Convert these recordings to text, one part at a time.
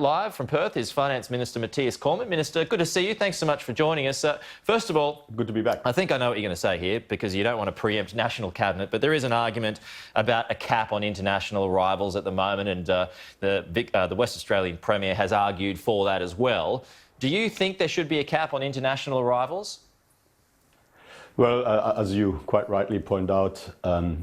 Live from Perth is Finance Minister Matthias Cormann. Minister, good to see you. Thanks so much for joining us. First of all, good to be back. I think I know what you're going to say here because you don't want to preempt National Cabinet, but there is an argument about a cap on international arrivals at the moment, and the West Australian Premier has argued for that as well. Do you think there should be a cap on international arrivals? Well, as you quite rightly point out,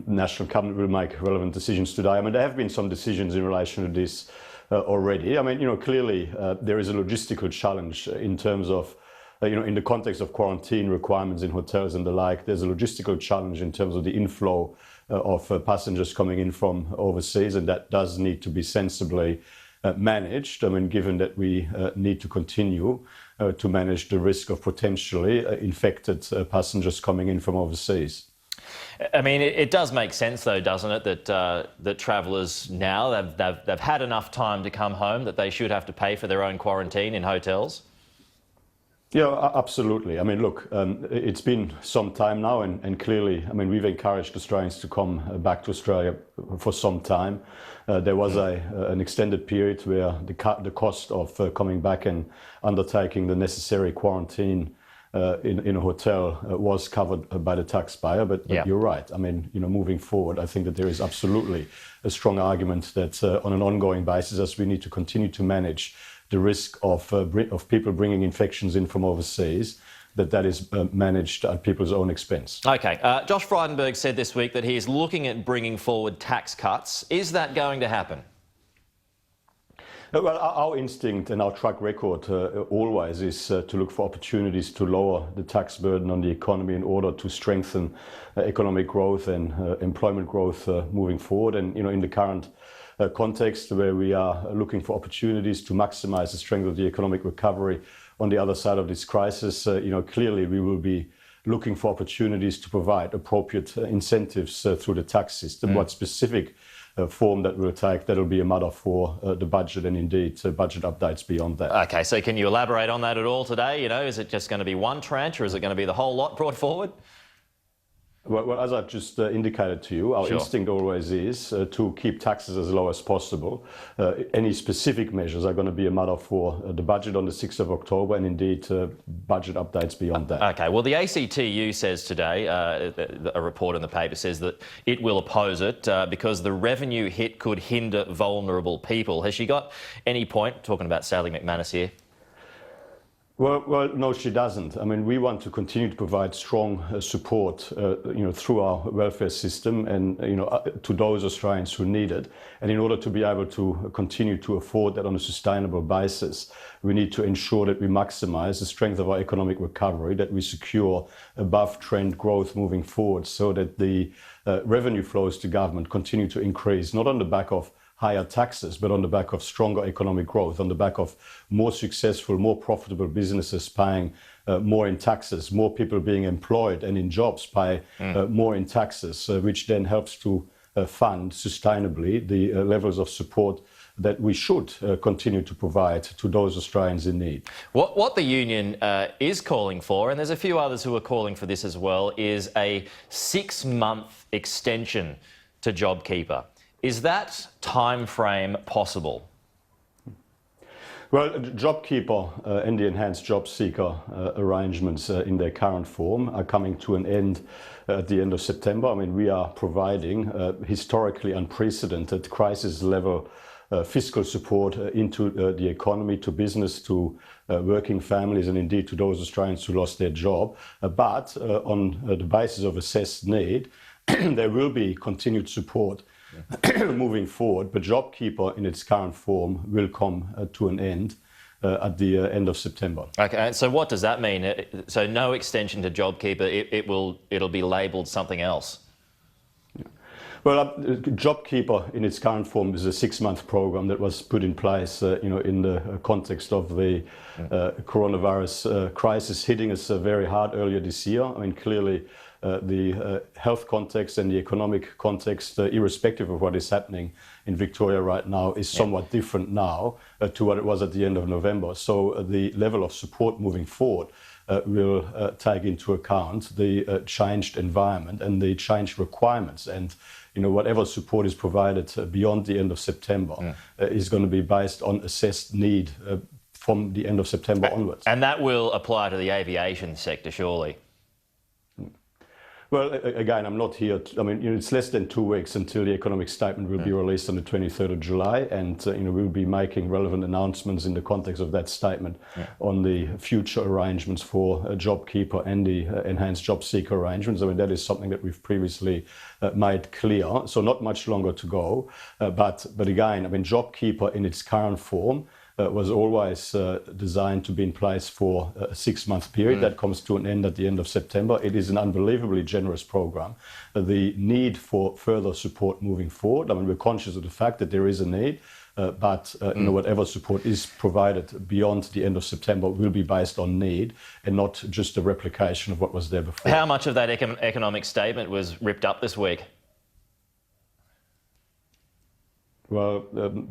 National Cabinet will make relevant decisions today. I mean, there have been some decisions in relation to this already. I mean, clearly there is a logistical challenge in terms of, in the context of quarantine requirements in hotels and the like. There's a logistical challenge in terms of the inflow of passengers coming in from overseas, and that does need to be sensibly managed. I mean, given that we need to continue to manage the risk of potentially infected passengers coming in from overseas. I mean, it does make sense, though, doesn't it, that travellers now, they've had enough time to come home, that they should have to pay for their own quarantine in hotels? Yeah, absolutely. I mean, look, it's been some time now, and clearly, I mean, we've encouraged Australians to come back to Australia for some time. There was an extended period where the cost of coming back and undertaking the necessary quarantine in a hotel was covered by the taxpayer, but yeah. You're right. I mean, moving forward, I think that there is absolutely a strong argument that on an ongoing basis, as we need to continue to manage the risk of people bringing infections in from overseas, that is managed at people's own expense. OK. Josh Frydenberg said this week that he is looking at bringing forward tax cuts. Is that going to happen? Well, our instinct and our track record always is to look for opportunities to lower the tax burden on the economy in order to strengthen economic growth and employment growth moving forward. And, in the current context where we are looking for opportunities to maximize the strength of the economic recovery on the other side of this crisis, clearly we will be looking for opportunities to provide appropriate incentives through the tax system. What specific form that will take, that'll be a matter for the budget and indeed budget updates beyond that. OK, so can you elaborate on that at all today? Is it just going to be one tranche or is it going to be the whole lot brought forward? Well, as I've just indicated to you, our Sure. instinct always is to keep taxes as low as possible. Any specific measures are going to be a matter for the budget on the 6th of October and indeed budget updates beyond that. OK, well, the ACTU says today, a report in the paper says that it will oppose it because the revenue hit could hinder vulnerable people. Has she got any point, talking about Sally McManus here? Well, no, she doesn't. I mean, we want to continue to provide strong support, through our welfare system and, to those Australians who need it. And in order to be able to continue to afford that on a sustainable basis, we need to ensure that we maximise the strength of our economic recovery, that we secure above trend growth moving forward so that the revenue flows to government continue to increase, not on the back of higher taxes, but on the back of stronger economic growth, on the back of more successful, more profitable businesses paying more in taxes, more people being employed and in jobs pay more in taxes, which then helps to fund sustainably the levels of support that we should continue to provide to those Australians in need. What the union is calling for, and there's a few others who are calling for this as well, is a 6-month extension to JobKeeper. Is that time frame possible? Well, JobKeeper and the enhanced job seeker arrangements in their current form are coming to an end at the end of September. I mean, we are providing historically unprecedented crisis level fiscal support into the economy, to business, to working families and indeed to those Australians who lost their job. But on the basis of assessed need, there will be continued support moving forward, but JobKeeper in its current form will come to an end at the end of September. Okay, so what does that mean? So no extension to JobKeeper, it'll be labelled something else? Well, JobKeeper in its current form is a 6-month program that was put in place, in the context of the coronavirus crisis hitting us very hard earlier this year. I mean, clearly the health context and the economic context, irrespective of what is happening in Victoria right now, is somewhat different now to what it was at the end of November. So the level of support moving forward will take into account the changed environment and the changed requirements. And whatever support is provided beyond the end of September is going to be based on assessed need from the end of September onwards. And that will apply to the aviation sector, surely? Well, again, I'm not here. It's less than 2 weeks until the economic statement will be released on the 23rd of July, and we'll be making relevant announcements in the context of that statement on the future arrangements for JobKeeper and the enhanced job seeker arrangements. That is something that we've previously made clear. So not much longer to go. But again, JobKeeper in its current form was always designed to be in place for a 6-month period. That comes to an end at the end of September. It is an unbelievably generous program. The need for further support moving forward, we're conscious of the fact that there is a need, but whatever support is provided beyond the end of September will be based on need and not just a replication of what was there before. How much of that economic statement was ripped up this week? Well,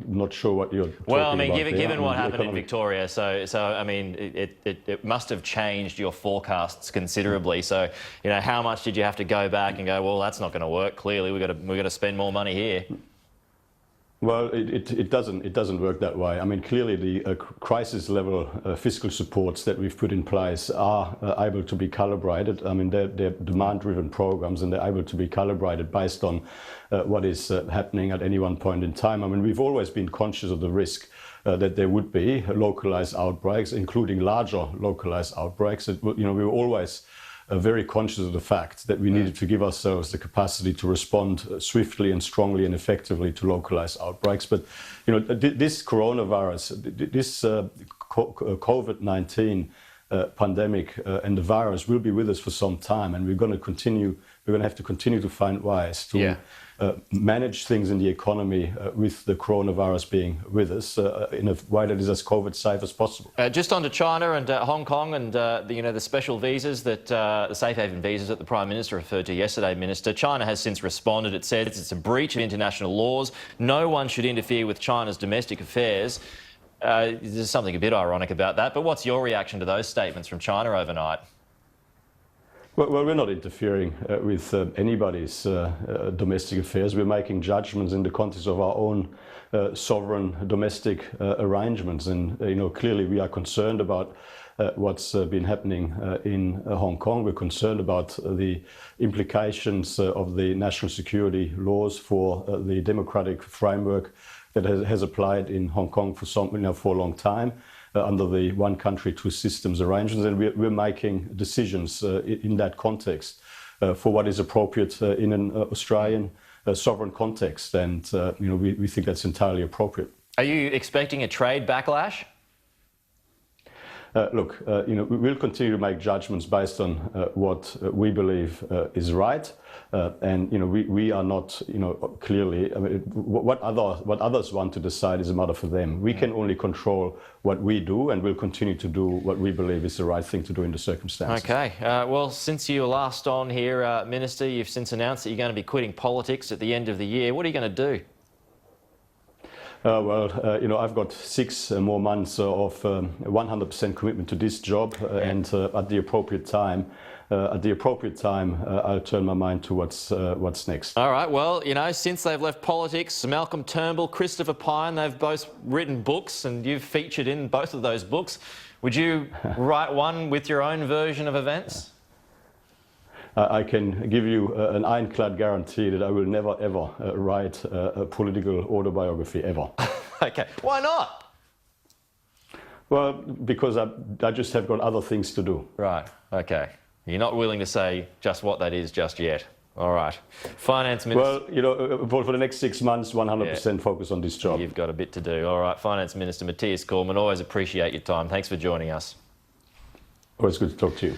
not sure what you're talking about. Given what happened in Victoria, it must have changed your forecasts considerably. So, how much did you have to go back and go, well, that's not going to work. Clearly, we've got to spend more money here. Well, it doesn't work that way. Clearly the crisis level fiscal supports that we've put in place are able to be calibrated. They're demand-driven programs, and they're able to be calibrated based on what is happening at any one point in time. We've always been conscious of the risk that there would be localized outbreaks, including larger localized outbreaks. We were always very conscious of the fact that we needed to give ourselves the capacity to respond swiftly and strongly and effectively to localized outbreaks. But this coronavirus, this COVID-19 pandemic and the virus will be with us for some time, and we're going to have to continue to find ways to manage things in the economy with the coronavirus being with us in a way that is as COVID safe as possible. Just on to China and Hong Kong and the special visas, the safe haven visas that the Prime Minister referred to yesterday, Minister. China has since responded. It said it's a breach of international laws. No one should interfere with China's domestic affairs. There's something a bit ironic about that, but what's your reaction to those statements from China overnight? Well, we're not interfering with anybody's domestic affairs. We're making judgments in the context of our own sovereign domestic arrangements. And, clearly we are concerned about what's been happening in Hong Kong. We're concerned about the implications of the national security laws for the democratic framework that has applied in Hong Kong for a long time. Under the one country, two systems arrangements, and we're making decisions in that context for what is appropriate in an Australian sovereign context, and we think that's entirely appropriate. Are you expecting a trade backlash? Look, we'll continue to make judgments based on what we believe is right, and we are not, clearly. What others want to decide is a matter for them. We can only control what we do, and we'll continue to do what we believe is the right thing to do in the circumstances. Okay. Well, since you were last on here, Minister, you've since announced that you're going to be quitting politics at the end of the year. What are you going to do? I've got 6 more months of 100% commitment to this job, and at the appropriate time, I'll turn my mind to what's next. All right. Well, since they've left politics, Malcolm Turnbull, Christopher Pyne, they've both written books, and you've featured in both of those books. Would you write one with your own version of events? I can give you an ironclad guarantee that I will never, ever write a political autobiography, ever. Okay. Why not? Well, because I just have got other things to do. Right. Okay. You're not willing to say just what that is just yet. All right. Finance Minister... Well, for the next 6 months, 100% focus on this job. You've got a bit to do. All right. Finance Minister Matthias Cormann, always appreciate your time. Thanks for joining us. Always good to talk to you.